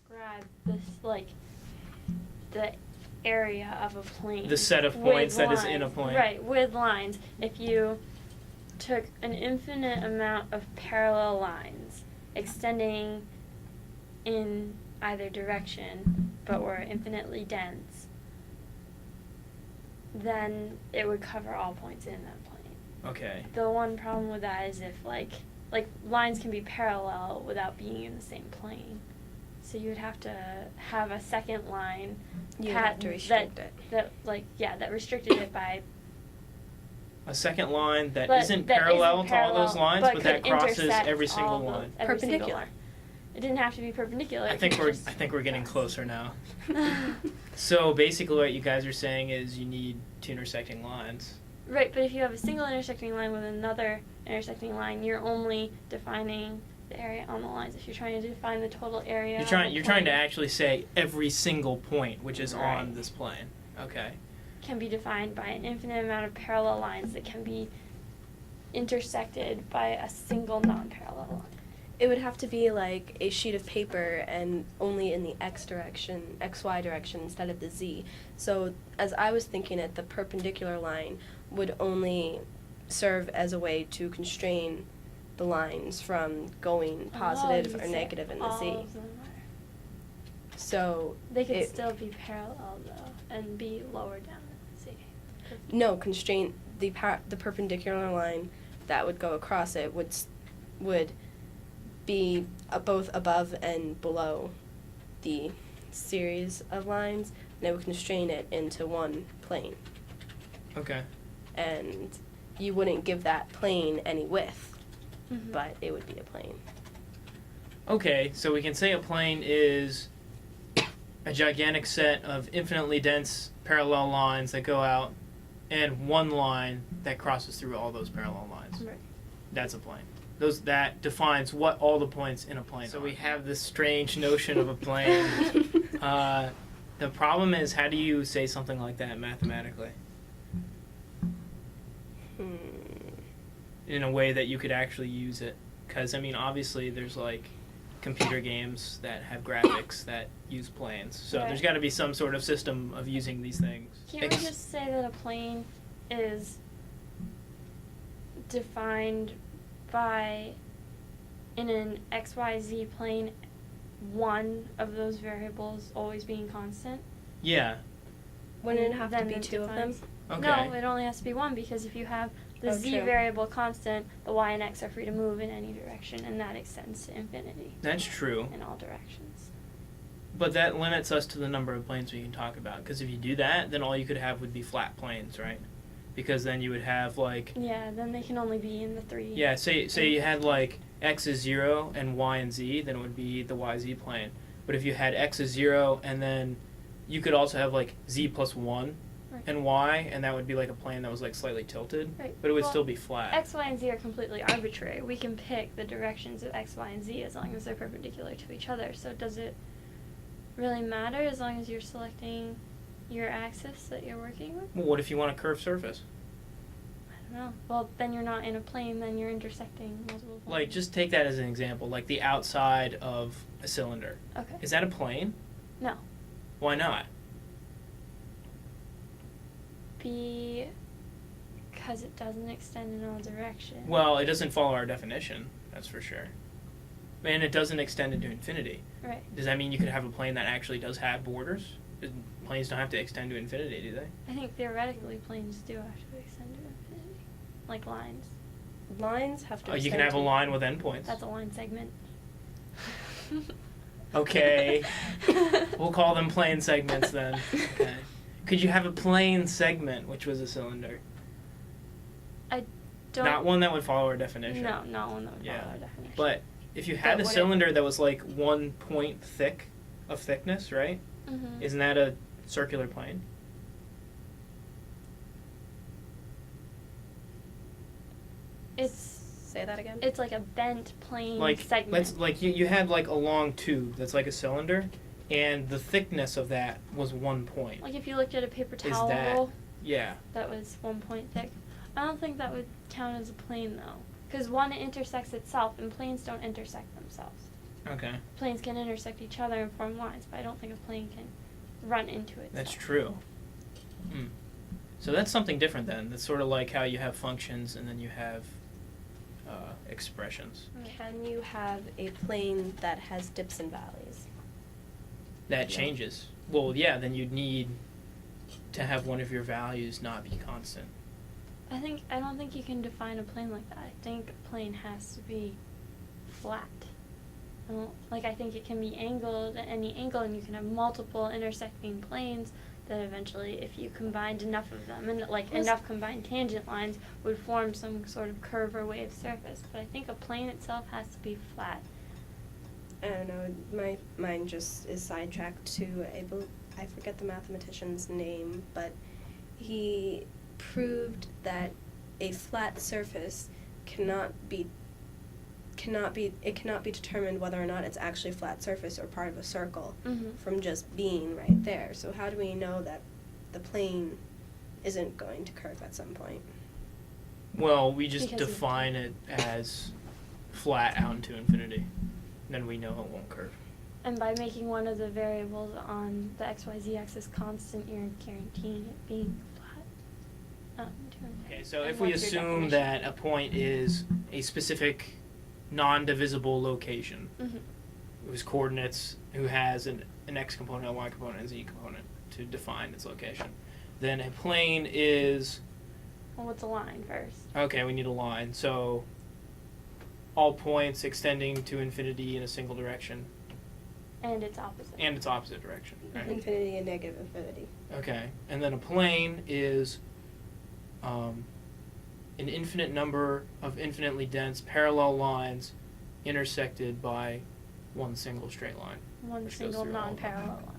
describe this, like, the area of a plane. The set of points that is in a plane. Right, with lines. If you took an infinite amount of parallel lines extending in either direction, but were infinitely dense, then it would cover all points in that plane. Okay. The one problem with that is if, like lines can be parallel without being in the same plane. So you would have to have a second line You have to restrict it. that restricted it by A second line that But isn't that parallel isn't to all those lines, but that could crosses intersect every single all line. every single Perpendicular. line. It didn't have to be perpendicular. I think we're getting closer now. So basically what you guys are saying is you need two intersecting lines. Right, but if you have a single intersecting line with another intersecting line, you're only defining the area on the lines. If you're trying to define the total area, You're trying to actually say every single point which is Right. on this plane. Okay. can be defined by an infinite amount of parallel lines that can be intersected by a single non-parallel line. It would have to be like a sheet of paper and only in the XY direction instead of the Z. So as I was thinking it, the perpendicular line would only serve as a way to constrain the lines from going positive or negative in the Z. All of them are. So They could still be parallel though and be lower down in the Z. no, constrain the perpendicular line that would go across it would be both above and below the series of lines, and it would constrain it into one plane. Okay. And you wouldn't give that plane any width, Mhm. but it would be a plane. Okay, so we can say a plane is a gigantic set of infinitely dense parallel lines that go out and one line that crosses through all those parallel lines. Right. That's a plane. That defines what all the points in a plane are. So we have this strange notion of a plane. The problem is, how do you say something like that mathematically? In a way that you could actually use it. Because, I mean, obviously there's, like, computer games that have graphics that use planes. So Right. there's got to be some sort of system of using these things. Can't we just say that a plane is defined by, in an XYZ plane, one of those variables always being constant? Yeah. Wouldn't it have to Then be it two of them? defines- Okay. No, it only has to be one, because if you have the Oh, Z true. variable constant, the Y and X are free to move in any direction, and that extends to infinity That's true. in all directions. But that limits us to the number of planes we can talk about. Because if you do that, then all you could have would be flat planes, right? Because then you would have, like... Yeah, then they can only be in the three. Yeah, say you had, like, X is 0 and Y and Z, then it would be the YZ plane. But if you had X is 0 and then you could also have, like, Z plus 1 Right. and Y, and that would be, like, a plane that was, like, slightly tilted. Right. But it would Well, still be flat. X, Y, and Z are completely arbitrary. We can pick the directions of X, Y, and Z as long as they're perpendicular to each other. So does it really matter as long as you're selecting your axis that you're working with? Well, what if you want a curved surface? I don't know. Well, then you're not in a plane, then you're intersecting multiple planes. Like, just take that as an example. Like, the outside of a cylinder. Okay. Is that a plane? No. Why not? Because it doesn't extend in all directions. Well, it doesn't follow our definition, that's for sure. And it doesn't extend into infinity. Right. Does that mean you could have a plane that actually does have borders? Planes don't have to extend to infinity, do they? I think theoretically planes do have to extend to infinity. Like lines. Lines have to Oh, you extend can have a to- line with endpoints. That's a line segment. Okay. We'll call them plane segments then. Okay. Could you have a plane segment which was a cylinder? I don't. Not one that would follow our definition. No, not one that would follow Yeah. our definition. But if you had But a would it- cylinder that was like 1 point thick of thickness, right? Mhm. Isn't that a circular plane? Say that again? It's like a bent plane Like segment. you had like a long tube that's like a cylinder, and the thickness of that was 1 point. Like if you looked at a paper Is towel that- roll Yeah. that was 1 point thick. I don't think that would count as a plane though, because one intersects itself, and planes don't intersect themselves. Okay. Planes can intersect each other and form lines, but I don't think a plane can run into it. That's true. So that's something different then. That's sort of like how you have functions and then you have expressions. Can you have a plane that has dips and valleys? That Yeah. changes. Well, yeah, then you'd need to have one of your values not be constant. I don't think you can define a plane like that. I think a plane has to be flat. I think it can be angled at any angle, and you can have multiple intersecting planes that eventually, if you combined enough of them, and enough combined tangent lines, would form some sort of curve or wave surface. But I think a plane itself has to be flat. I don't know. My mind just is sidetracked to I forget the mathematician's name, but he proved that a flat surface cannot be determined whether or not it's actually a flat surface or part of a circle from just being right there. So how do we know that the plane isn't going to curve at some point? Well, we just Because define it as flat out into infinity. Then we know it won't curve. And by making one of the variables on the XYZ axis constant, you're guaranteeing it being flat. Okay, so And if we what's your assume definition? that a point is a specific non-divisible location whose coordinates, who has an x component, a y component, and a z component to define its location, then a plane is... Well, what's a line first? Okay, we need a line. So all points extending to infinity in a single direction. And its opposite. And its opposite direction. Right? Infinity and negative infinity. Okay, and then a plane is an infinite number of infinitely dense parallel lines intersected by one single straight line. One which goes single through all of them. non-parallel line.